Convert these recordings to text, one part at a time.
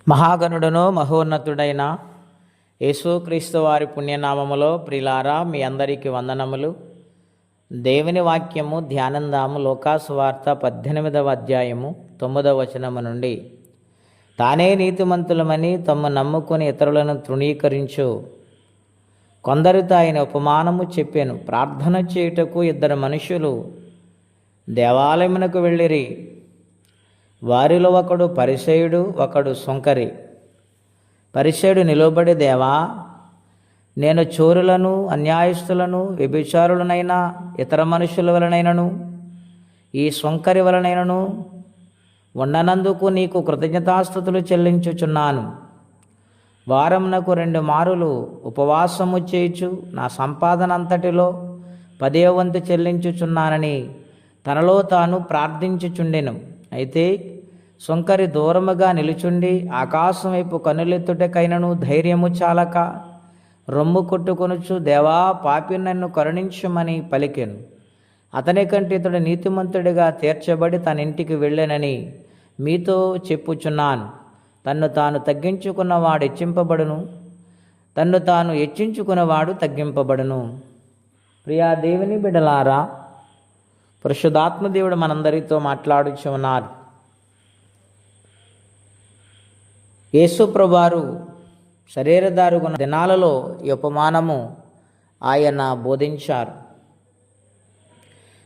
మహాగణుడును మహోన్నతుడైన యేసుక్రీస్తు వారి పుణ్యనామములో ప్రిలారా మీ అందరికీ వందనములు. దేవుని వాక్యము ధ్యానందాము. లోకాసువార్త 18వ అధ్యాయము 9వ వచనము నుండి, తానే నీతిమంతులమని తమ్ము నమ్ముకుని ఇతరులను తృణీకరించు కొందరితో ఆయన ఉపమానము చెప్పాను. ప్రార్థన చేయుటకు 2 మనుషులు దేవాలయమునకు వెళ్ళిరి. వారిలో ఒకడు పరిసయుడు, ఒకడు సుంకరి. పరిసయుడు నిలబడి, దేవా, నేను చోరులను, అన్యాయస్తులను, వ్యభిచారులనైనా, ఇతర మనుషుల వలనైనను, ఈ సుంకరి వలనైనను ఉండనందుకు నీకు కృతజ్ఞతాస్తుతులు చెల్లించుచున్నాను. వారమునకు 2 మారులు ఉపవాసము చేయుచు నా సంపాదన అంతటిలో 10వ వంతు చెల్లించుచున్నానని తనలో తాను ప్రార్థించుచుండెను. అయితే సుంకరి దూరముగా నిలుచుండి ఆకాశం వైపు కనులెత్తుటకైనను ధైర్యము చాలక రొమ్ము కొట్టుకొనుచు, దేవా, పాపి నన్ను కరుణించుమని పలికెను. అతని కంటే ఇతడు నీతిమంతుడిగా తీర్చబడి తన ఇంటికి వెళ్ళానని మీతో చెప్పుచున్నాను. తన్ను తాను తగ్గించుకున్నవాడు హెచ్చింపబడును, తన్ను తాను హెచ్చించుకున్నవాడు తగ్గింపబడును. ప్రియా దేవుని బిడ్డలారా, పరిశుద్ధాత్మ దేవుడు మనందరితో మాట్లాడుచు ఉన్నారు. యేసు ప్రభువారు శరీరధారుకున్న దినాలలో ఈ ఉపమానము ఆయన బోధించారు.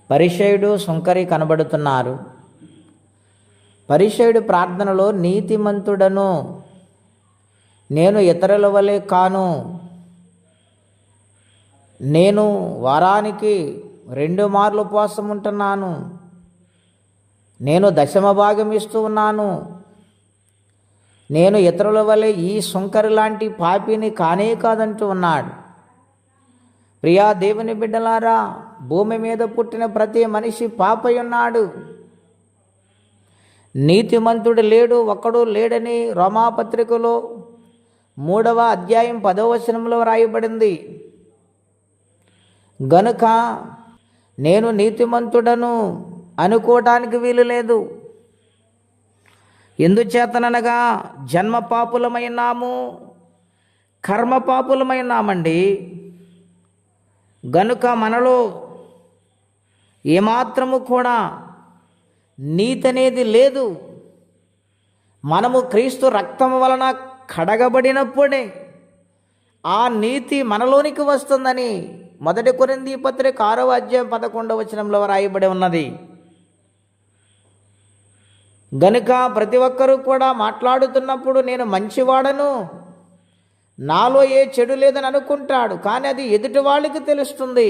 పరిసయుడు, సుంకరి కనబడుతున్నారు. పరిసయుడు ప్రార్థనలో, నీతిమంతుడను, నేను ఇతరుల వలె కాను, నేను వారానికి 2 మార్లు ఉపవాసం ఉంటున్నాను, నేను 10వ భాగం ఇస్తూ ఉన్నాను, నేను ఇతరుల వలె ఈ సుంకరి లాంటి పాపిని కానే కాదంటూ ఉన్నాడు. ప్రియా దేవుని బిడ్డలారా, భూమి మీద పుట్టిన ప్రతి మనిషి పాపై ఉన్నాడు. నీతిమంతుడు లేడు, ఒక్కడు లేడని రోమాపత్రికలో 3వ అధ్యాయం 10వ వచనంలో రాయబడింది. గనుక నేను నీతిమంతుడను అనుకోవటానికి వీలు లేదు. ఎందుచేతననగా జన్మ పాపులమైనాము, కర్మ పాపులమైనామండి. గనుక మనలో ఏమాత్రము కూడా నీతి అనేది లేదు. మనము క్రీస్తు రక్తం వలన కడగబడినప్పుడే ఆ నీతి మనలోనికి వస్తుందని 1 కొరింథీ పత్రిక 6వ అధ్యాయం 11వ వచనంలో రాయబడి ఉన్నది. గనుక ప్రతి ఒక్కరూ కూడా మాట్లాడుతున్నప్పుడు నేను మంచివాడను, నాలో ఏ చెడు లేదని అనుకుంటాడు. కానీ అది ఎదుటి వాళ్ళకి తెలుస్తుంది,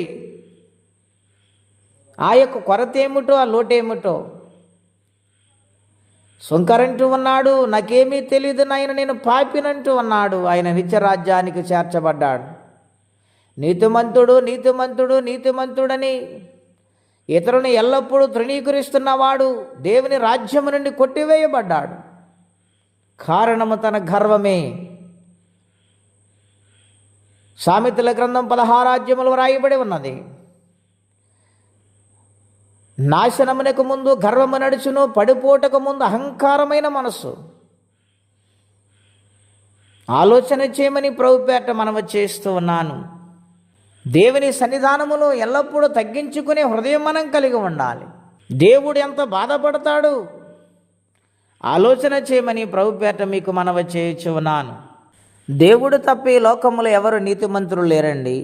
ఆ యొక్క కొరత ఏమిటో, ఆ లోటేమిటో. సుంకరంటూ ఉన్నాడు, నాకేమీ తెలియదు నాయన, నేను పాపినంటూ ఉన్నాడు. ఆయన నిత్యరాజ్యానికి చేర్చబడ్డాడు. నీతిమంతుడు నీతిమంతుడు నీతిమంతుడని ఇతరుని ఎల్లప్పుడూ తృణీకరిస్తున్నవాడు దేవుని రాజ్యము నుండి కొట్టివేయబడ్డాడు. కారణము తన గర్వమే. సామెతల గ్రంథం 16వ అధ్యాయములో రాయబడి ఉన్నది, నాశనమునకు ముందు గర్వము నడుచును, పడిపోటకు ముందు అహంకారమైన మనస్సు. ఆలోచన చేయమని ప్రభుపేట మనము చేస్తూ ఉన్నాను. దేవుని సన్నిధానములో ఎల్లప్పుడూ తగ్గించుకునే హృదయం మనం కలిగి ఉండాలి. దేవుడు ఎంత బాధపడతాడు ఆలోచన చేయమని ప్రభుపేట మీకు మనవి చేయించు ఉన్నాను. దేవుడు తప్ప ఈ లోకములో ఎవరు నీతిమంతులు లేరండి.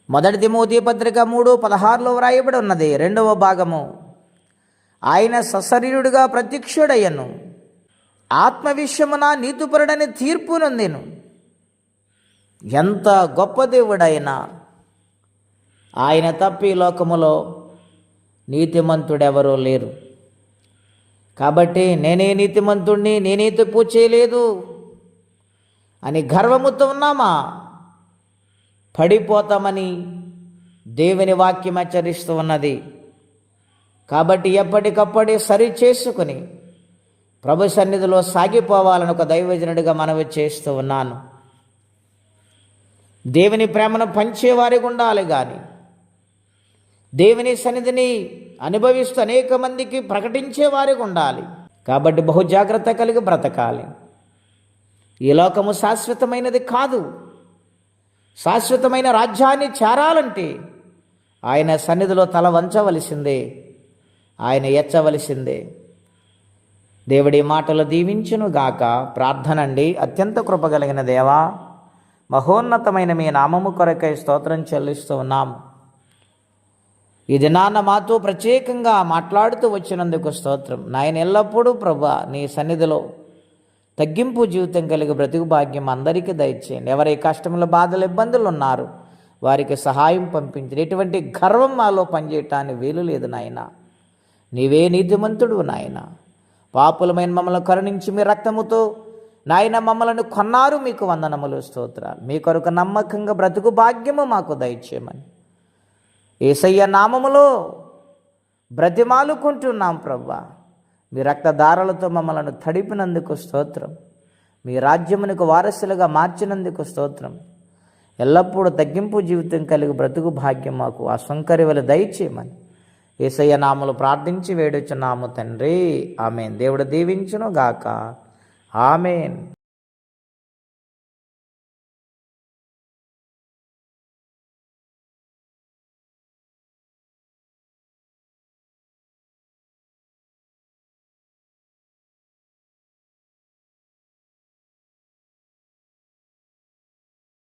1 తిమోతి పత్రిక 3:16లో వ్రాయబడి ఉన్నది 2వ భాగము, ఆయన సశరీరుడుగా ప్రత్యక్షుడయ్యను, ఆత్మ విషయమున నీతిపరుడని తీర్పు నొందెను. ఎంత గొప్ప దేవుడైనా ఆయన తప్ప ఈ లోకములో నీతిమంతుడెవరూ లేరు. కాబట్టి నేనే నీతిమంతుడిని, నేనే తప్పు చేయలేదు అని గర్వముతో ఉన్నామా, పడిపోతామని దేవుని వాక్యం హెచ్చరిస్తూ ఉన్నది. కాబట్టి ఎప్పటికప్పుడే సరి చేసుకుని ప్రభు సన్నిధిలో సాగిపోవాలని ఒక దైవజనుడిగా మనవి చేస్తూ ఉన్నాను. దేవుని ప్రేమను పంచేవారిగా ఉండాలి, కానీ దేవుని సన్నిధిని అనుభవిస్తూ అనేక మందికి ప్రకటించేవారిగా ఉండాలి. కాబట్టి బహుజాగ్రత్త కలిగి బ్రతకాలి. ఈ లోకము శాశ్వతమైనది కాదు. శాశ్వతమైన రాజ్యాన్ని చేరాలంటే ఆయన సన్నిధిలో తల వంచవలసిందే, ఆయన ఎచ్చవలసిందే. దేవుడి మాటలు దీవించును గాక. ప్రార్థన అండి. అత్యంత కృపగలిగిన దేవా, మహోన్నతమైన మీ నామము కొరకై స్తోత్రం చెల్లిస్తూ ఉన్నాము. ఈ దినాన్న మాతో ప్రత్యేకంగా మాట్లాడుతూ వచ్చినందుకు స్తోత్రం. నాయన ఎల్లప్పుడూ ప్రభా నీ సన్నిధిలో తగ్గింపు జీవితం కలిగి బ్రతుకు భాగ్యం అందరికీ దయచేయండి. ఎవరి కష్టములు, బాధలు, ఇబ్బందులు ఉన్నారు వారికి సహాయం పంపించండి. ఎటువంటి గర్వం మాలో పనిచేయటానికి వీలు లేదు నాయన. నీవే నీతిమంతుడు నాయన. పాపులమైన మమ్మల్ని కరుణించి మీ రక్తముతో నాయన మమ్మల్ని కొన్నారు. మీకు వందనములు, స్తోత్రాలు. మీ కొరకు నమ్మకంగా బ్రతుకు భాగ్యము మాకు దయచేయమని యేసయ్య నామములో బ్రతిమాలుకుంటున్నాం ప్రభువా. మీ రక్తధారలతో మమ్మల్ని తడిపినందుకు స్తోత్రం. మీ రాజ్యమునకు వారసులుగా మార్చినందుకు స్తోత్రం. ఎల్లప్పుడూ తగ్గింపు జీవితం కలిగి బ్రతుకు భాగ్యం మాకు అసంకర్యవలు దయచేయమని యేసయ్య నామములో ప్రార్థించి వేడుచున్నాము తండ్రి. ఆమేన్. దేవుడు దీవించును గాక. ఆమేన్.